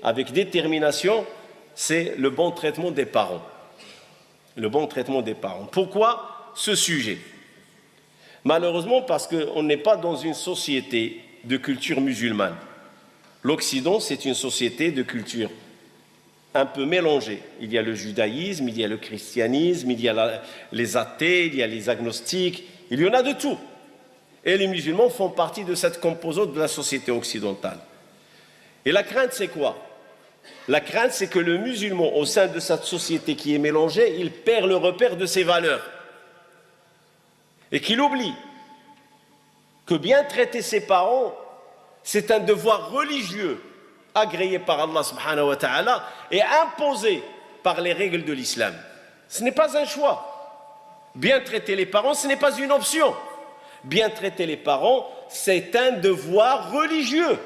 avec détermination, c'est le bon traitement des parents. Le bon traitement des parents. Pourquoi ce sujet? Malheureusement, parce qu'on n'est pas dans une société de culture musulmane. L'Occident, c'est une société de culture un peu mélangée. Il y a le judaïsme, il y a le christianisme, il y a les athées, il y a les agnostiques, il y en a de tout. Et les musulmans font partie de cette composante de la société occidentale. Et la crainte, c'est quoi? La crainte, c'est que le musulman, au sein de cette société qui est mélangée, il perd le repère de ses valeurs. Et qu'il oublie que bien traiter ses parents, c'est un devoir religieux agréé par Allah subhanahu wa ta'ala et imposé par les règles de l'islam. Ce n'est pas un choix. Bien traiter les parents, ce n'est pas une option. Bien traiter les parents, c'est un devoir religieux.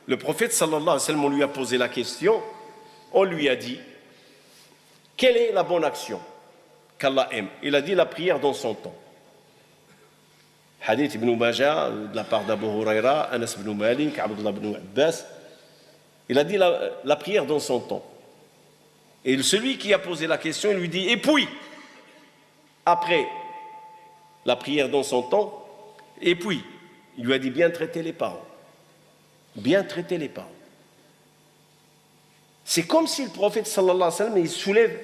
Le prophète sallallahu alayhi wa sallam, on lui a posé la question, on lui a dit, quelle est la bonne action qu'Allah aime? Il a dit la prière dans son temps. Hadith ibn Majah, de la part d'Abu Huraira, Anas ibn Malik, Abdullah ibn Abbas, il a dit la prière dans son temps. Et celui qui a posé la question, il lui dit, et puis, après la prière dans son temps, et puis, il lui a dit bien traiter les parents. Bien traiter les parents. C'est comme si le prophète sallallahu alayhi wa sallam, il soulève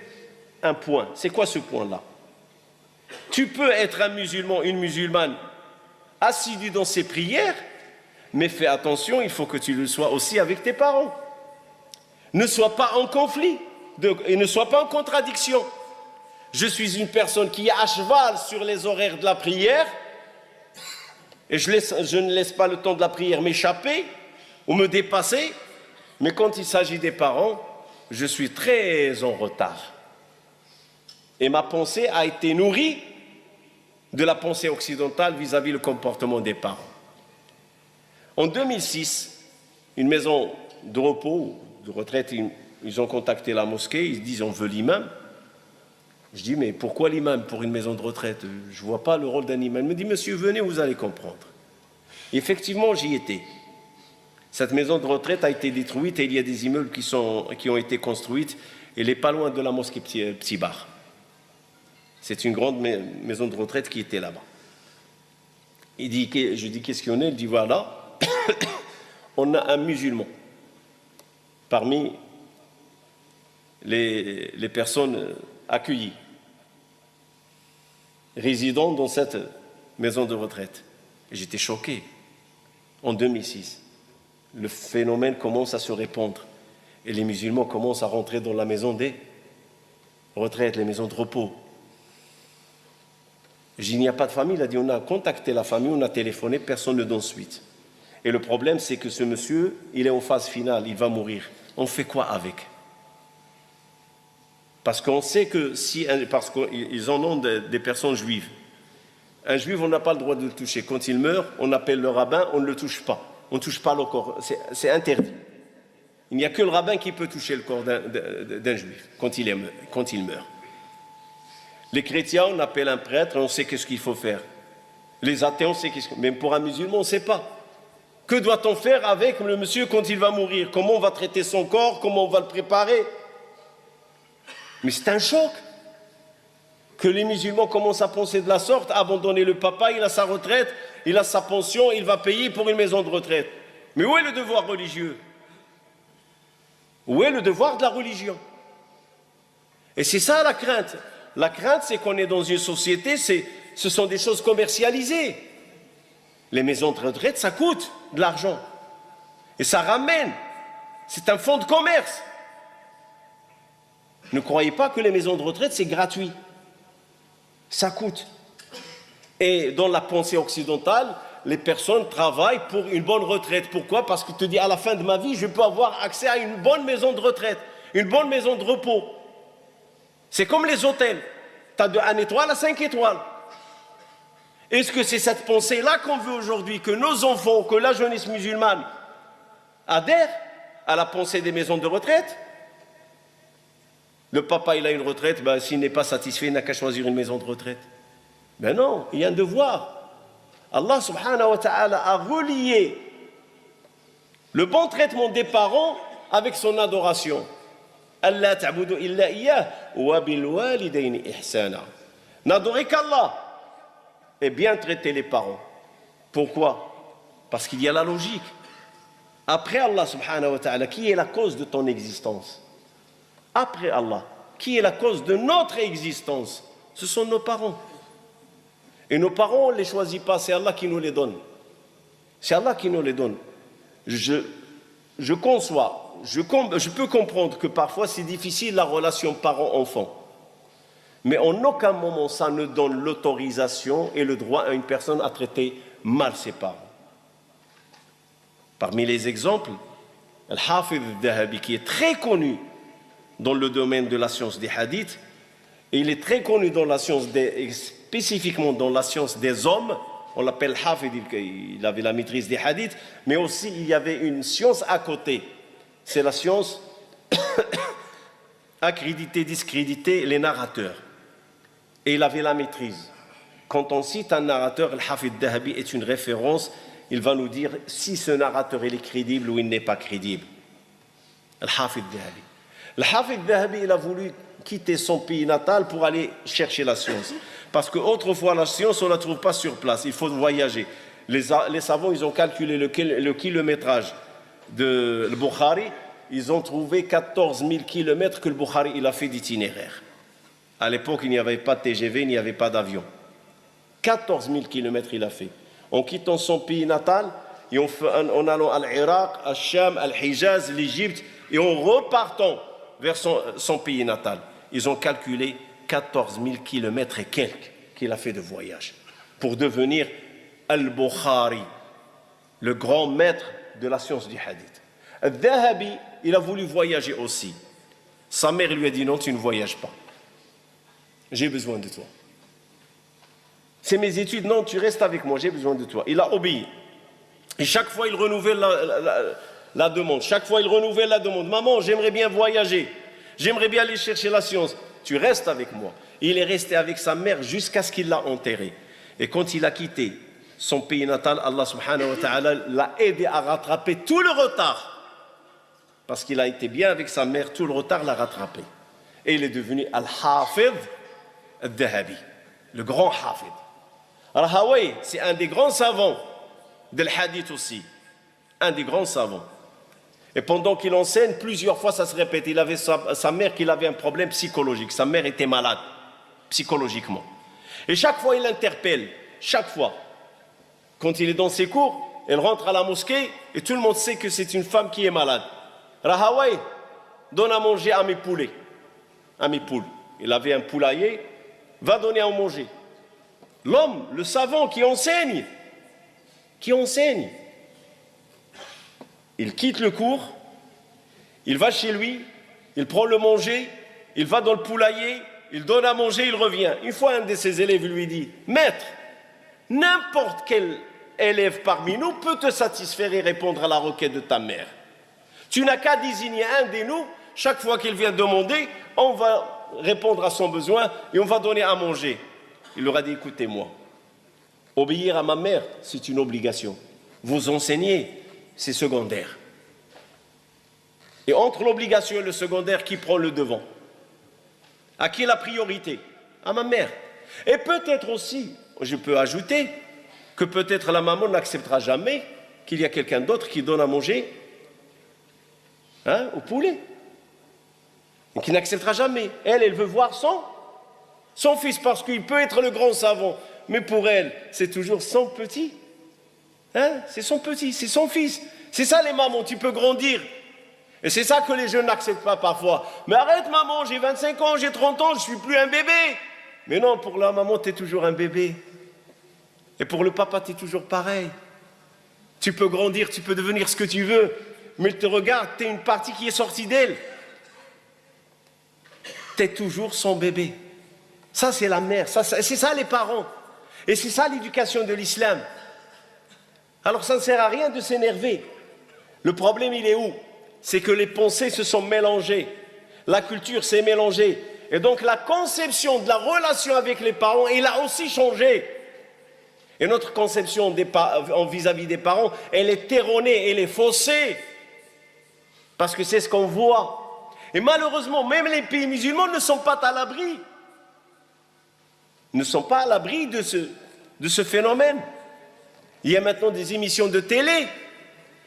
un point. C'est quoi ce point-là? Tu peux être un musulman, une musulmane, assidu dans ses prières, mais fais attention, il faut que tu le sois aussi avec tes parents. Ne sois pas en conflit et ne sois pas en contradiction. Je suis une personne qui est à cheval sur les horaires de la prière et je ne laisse pas le temps de la prière m'échapper ou me dépasser, mais quand il s'agit des parents, je suis très en retard. Et ma pensée a été nourrie de la pensée occidentale vis-à-vis du comportement des parents. En 2006, une maison de repos, de retraite, ils ont contacté la mosquée, ils disent on veut l'imam. Je dis mais pourquoi l'imam pour une maison de retraite? Je ne vois pas le rôle d'un imam. Il me dit monsieur venez, vous allez comprendre. Et effectivement j'y étais. Cette maison de retraite a été détruite et il y a des immeubles qui ont été construits et elle n'est pas loin de la mosquée Petit Bar. C'est une grande maison de retraite qui était là-bas. Je dis qu'est-ce qu'il y en a? Il dit voilà, on a un musulman parmi les personnes accueillies, résidant dans cette maison de retraite. Et j'étais choqué. En 2006, le phénomène commence à se répandre et les musulmans commencent à rentrer dans la maison des retraites, les maisons de repos. J'ai dit, il n'y a pas de famille. Il a dit, on a contacté la famille, on a téléphoné, personne ne donne suite. Et le problème, c'est que ce monsieur, il est en phase finale, il va mourir. On fait quoi avec? Parce qu'on sait que parce qu'ils en ont des personnes juives. Un juif, on n'a pas le droit de le toucher. Quand il meurt, on appelle le rabbin, on ne le touche pas. On ne touche pas le corps, c'est interdit. Il n'y a que le rabbin qui peut toucher le corps d'un juif quand il meurt. Les chrétiens, on appelle un prêtre et on sait qu'est-ce qu'il faut faire. Les athées, on sait qu'est-ce qu'il faut faire. Même pour un musulman, on ne sait pas. Que doit-on faire avec le monsieur quand il va mourir? Comment on va traiter son corps? Comment on va le préparer? Mais c'est un choc que les musulmans commencent à penser de la sorte, à abandonner le papa, il a sa retraite, il a sa pension, il va payer pour une maison de retraite. Mais où est le devoir religieux? Où est le devoir de la religion? Et c'est ça la crainte. La crainte, c'est qu'on est dans une société, ce sont des choses commercialisées. Les maisons de retraite, ça coûte de l'argent. Et ça ramène. C'est un fonds de commerce. Ne croyez pas que les maisons de retraite, c'est gratuit. Ça coûte. Et dans la pensée occidentale, les personnes travaillent pour une bonne retraite. Pourquoi? Parce que tu te dis, à la fin de ma vie, je peux avoir accès à une bonne maison de retraite, une bonne maison de repos. C'est comme les hôtels. Tu as de 1 étoile à 5 étoiles. Est-ce que c'est cette pensée-là qu'on veut aujourd'hui, que nos enfants, que la jeunesse musulmane adhèrent à la pensée des maisons de retraite? Le papa, il a une retraite, ben, s'il n'est pas satisfait, il n'a qu'à choisir une maison de retraite. Ben non, il y a un devoir. Allah subhanahu wa ta'ala a relié le bon traitement des parents avec son adoration. Allah ta'budu illa iyyah wa bil walidayni ihsana. N'adorez qu'Allah et bien traiter les parents. Pourquoi? Parce qu'il y a la logique. Après Allah subhanahu wa ta'ala, qui est la cause de ton existence? Après Allah, qui est la cause de notre existence? Ce sont nos parents. Et nos parents, on ne les choisit pas, c'est Allah qui nous les donne. C'est Allah qui nous les donne. Je conçois, je peux comprendre que parfois c'est difficile la relation parent-enfant. Mais en aucun moment ça ne donne l'autorisation et le droit à une personne à traiter mal ses parents. Parmi les exemples, Al-Hafidh al-Dhahabi, qui est très connu dans le domaine de la science des hadiths, et il est très connu dans la science spécifiquement dans la science des hommes, on l'appelle Hafidh, il avait la maîtrise des hadiths, mais aussi il y avait une science à côté, c'est la science accréditer, discréditer les narrateurs. Et il avait la maîtrise. Quand on cite un narrateur, Al-Hafidh al-Dhahabi est une référence, il va nous dire si ce narrateur il est crédible ou il n'est pas crédible. Al-Hafidh al-Dhahabi. Al-Hafidh al-Dhahabi, il a voulu quitter son pays natal pour aller chercher la science. Parce qu'autrefois, la science, on ne la trouve pas sur place, il faut voyager. Les savants, ils ont calculé le kilométrage de Bukhari, ils ont trouvé 14 000 kilomètres que le Bukhari il a fait d'itinéraire. À l'époque, il n'y avait pas de TGV, il n'y avait pas d'avion. 14 000 kilomètres il a fait. En quittant son pays natal, et en allant à l'Irak, à Cham, à l'Hijaz, l'Égypte, et en repartant vers son pays natal. Ils ont calculé 14 000 kilomètres et quelques qu'il a fait de voyage pour devenir Al-Bukhari, le grand maître de la science du hadith. Al-Dhahabi, il a voulu voyager aussi. Sa mère lui a dit non, tu ne voyages pas. J'ai besoin de toi. C'est mes études, non, tu restes avec moi, j'ai besoin de toi. Il a obéi. Et chaque fois, il renouvelle la demande. Chaque fois, il renouvelle la demande. Maman, j'aimerais bien voyager. J'aimerais bien aller chercher la science. Tu restes avec moi. Il est resté avec sa mère jusqu'à ce qu'il l'a enterré. Et quand il a quitté son pays natal, Allah subhanahu wa ta'ala l'a aidé à rattraper tout le retard. Parce qu'il a été bien avec sa mère, tout le retard l'a rattrapé. Et il est devenu Al-Hafidh al-Dhahabi, le grand Hafidh. Al-Hawaï, c'est un des grands savants de l'hadith aussi. Un des grands savants. Et pendant qu'il enseigne, plusieurs fois ça se répète. Il avait sa mère qui avait un problème psychologique. Sa mère était malade, psychologiquement. Et chaque fois, il l'interpelle. Chaque fois. Quand il est dans ses cours, elle rentre à la mosquée et tout le monde sait que c'est une femme qui est malade. Rahaway, donne à manger à mes poulets. À mes poules. Il avait un poulailler, va donner à manger. L'homme, le savant qui enseigne, il quitte le cours, il va chez lui, il prend le manger, il va dans le poulailler, il donne à manger, il revient. Une fois, un de ses élèves lui dit « Maître, n'importe quel élève parmi nous peut te satisfaire et répondre à la requête de ta mère. Tu n'as qu'à désigner un de nous, chaque fois qu'il vient demander, on va répondre à son besoin et on va donner à manger. » Il leur a dit « Écoutez-moi, obéir à ma mère, c'est une obligation. Vous enseigner, c'est secondaire. Et entre l'obligation et le secondaire, qui prend le devant? À qui la priorité? À ma mère. Et peut-être aussi, je peux ajouter, que peut-être la maman n'acceptera jamais qu'il y a quelqu'un d'autre qui donne à manger au poulet. Et qui n'acceptera jamais. Elle veut voir son fils, parce qu'il peut être le grand savant. Mais pour elle, c'est toujours son petit. C'est son petit, c'est son fils. C'est ça les mamans, tu peux grandir. Et c'est ça que les jeunes n'acceptent pas parfois. Mais arrête maman, j'ai 25 ans, j'ai 30 ans, je ne suis plus un bébé. Mais non, pour la maman, tu es toujours un bébé. Et pour le papa, tu es toujours pareil. Tu peux grandir, tu peux devenir ce que tu veux. Mais elle te regarde, tu es une partie qui est sortie d'elle. Tu es toujours son bébé. Ça, c'est la mère. C'est ça les parents. Et c'est ça l'éducation de l'islam. Alors ça ne sert à rien de s'énerver. Le problème, il est où? C'est que les pensées se sont mélangées. La culture s'est mélangée. Et donc la conception de la relation avec les parents, elle a aussi changé. Et notre conception vis-à-vis des parents, elle est erronée, elle est faussée. Parce que c'est ce qu'on voit. Et malheureusement, même les pays musulmans ne sont pas à l'abri. Ne sont pas à l'abri de ce phénomène. Il y a maintenant des émissions de télé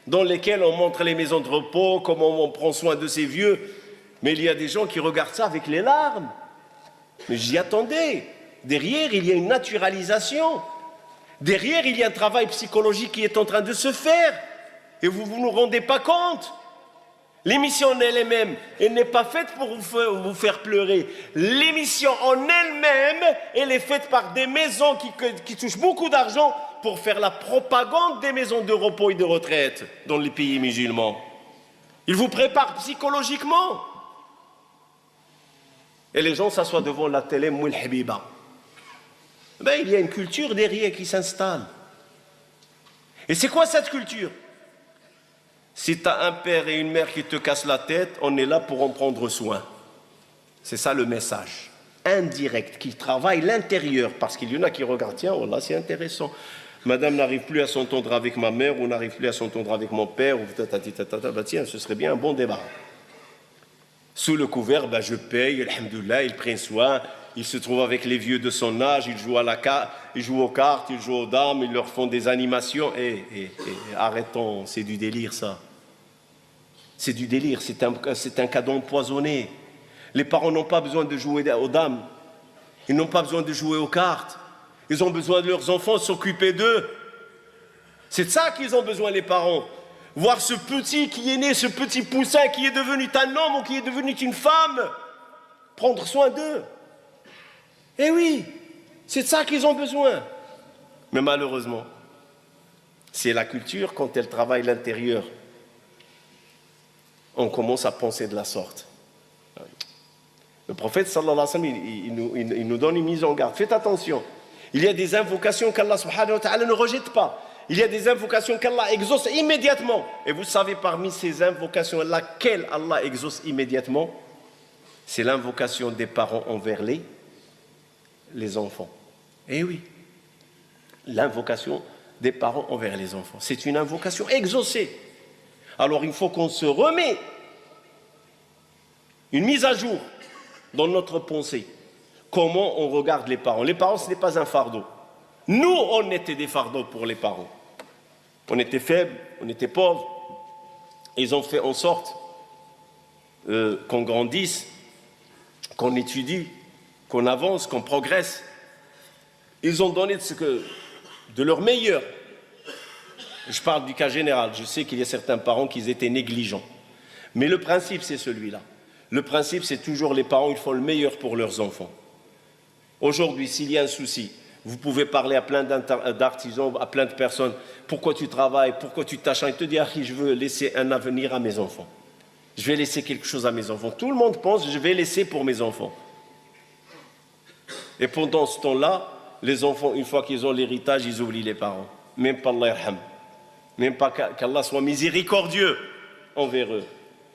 dans lesquelles on montre les maisons de repos, comment on prend soin de ces vieux. Mais il y a des gens qui regardent ça avec les larmes. Mais j'y attendais. Derrière, il y a une naturalisation. Derrière, il y a un travail psychologique qui est en train de se faire. Et vous ne vous rendez pas compte. L'émission en elle-même, elle n'est pas faite pour vous faire pleurer. L'émission en elle-même, elle est faite par des maisons qui touchent beaucoup d'argent pour faire la propagande des maisons de repos et de retraite dans les pays musulmans. Ils vous préparent psychologiquement. Et les gens s'assoient devant la télé, Moul Habiba. Ben, il y a une culture derrière qui s'installe. Et c'est quoi cette culture? Si tu as un père et une mère qui te cassent la tête, on est là pour en prendre soin. C'est ça le message. Indirect, qui travaille l'intérieur. Parce qu'il y en a qui regardent, tiens, oh là, c'est intéressant. Madame n'arrive plus à s'entendre avec ma mère, ou n'arrive plus à s'entendre avec mon père, ou bah, tiens, ce serait bien un bon débat. Sous le couvert, bah, je paye, alhamdoulilah, il prend soin. Il se trouve avec les vieux de son âge, il joue aux cartes, il joue aux dames, ils leur font des animations. Arrêtons, c'est du délire ça. C'est du délire, c'est un cadeau empoisonné. Les parents n'ont pas besoin de jouer aux dames. Ils n'ont pas besoin de jouer aux cartes. Ils ont besoin de leurs enfants, s'occuper d'eux. C'est de ça qu'ils ont besoin, les parents. Voir ce petit qui est né, ce petit poussin qui est devenu un homme ou qui est devenu une femme. Prendre soin d'eux. Eh oui, c'est de ça qu'ils ont besoin. Mais malheureusement, c'est la culture, quand elle travaille l'intérieur, on commence à penser de la sorte. Le prophète sallallahu alayhi wa sallam, il nous donne une mise en garde. Faites attention. Il y a des invocations qu'Allah subhanahu wa ta'ala ne rejette pas. Il y a des invocations qu'Allah exauce immédiatement. Et vous savez parmi ces invocations, laquelle Allah exauce immédiatement? C'est l'invocation des parents envers les enfants. Eh oui, l'invocation des parents envers les enfants. C'est une invocation exaucée. Alors il faut qu'on se remet une mise à jour dans notre pensée. Comment on regarde les parents? Les parents, ce n'est pas un fardeau. Nous, on était des fardeaux pour les parents. On était faibles, on était pauvres. Ils ont fait en sorte qu'on grandisse, qu'on étudie, qu'on avance, qu'on progresse. Ils ont donné de leur meilleur. Je parle du cas général. Je sais qu'il y a certains parents qui étaient négligents. Mais le principe, c'est celui-là. Le principe, c'est toujours les parents, ils font le meilleur pour leurs enfants. Aujourd'hui, s'il y a un souci, vous pouvez parler à plein d'artisans, à plein de personnes. Pourquoi tu travailles? Pourquoi tu t'acharnes? Il te dit, je veux laisser un avenir à mes enfants. Je vais laisser quelque chose à mes enfants. Tout le monde pense, je vais laisser pour mes enfants. Et pendant ce temps-là, les enfants, une fois qu'ils ont l'héritage, ils oublient les parents. Même pas Allah yarham. Même pas qu'Allah soit miséricordieux envers eux.